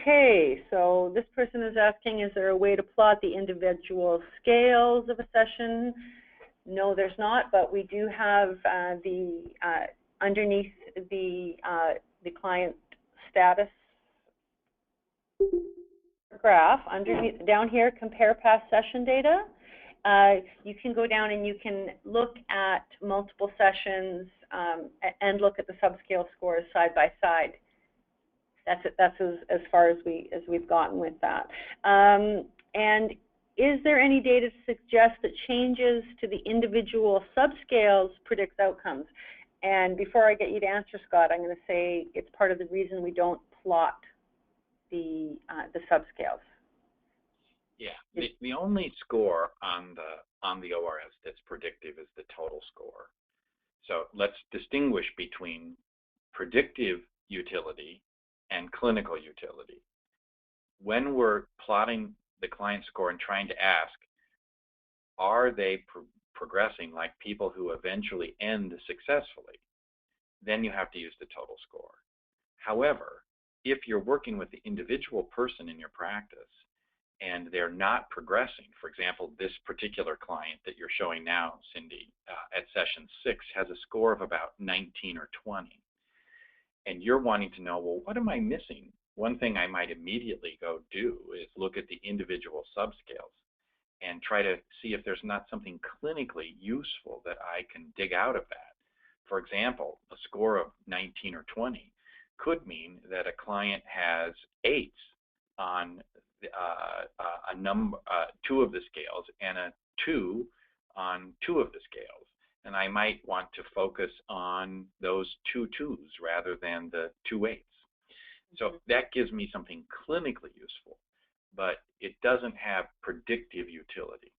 Okay, so this person is asking, is there a way to plot the individual scales of a session? No, there's not, but we do have underneath the client status graph, underneath down here, compare past session data. You can go down and you can look at multiple sessions and look at the subscale scores side by side. That's as far as we've gotten with that. And is there any data to suggest that changes to the individual subscales predicts outcomes? And before I get you to answer, Scott, I'm going to say it's part of the reason we don't plot the subscales. Yeah, the only score on the ORS that's predictive is the total score. So let's distinguish between predictive utility and clinical utility. When we're plotting the client score and trying to ask, are they progressing like people who eventually end successfully, then you have to use the total score. However, if you're working with the individual person in your practice and they're not progressing, for example, this particular client that you're showing now, Cindy, at session 6 has a score of about 19 or 20. And you're wanting to know, well, what am I missing? One thing I might immediately go do is look at the individual subscales and try to see if there's not something clinically useful that I can dig out of that. For example, a score of 19 or 20 could mean that a client has 8s on two of the scales and a 2 on 2 of the scales. And I might want to focus on those 2 2s rather than the 2 8s. So that gives me something clinically useful, but it doesn't have predictive utility.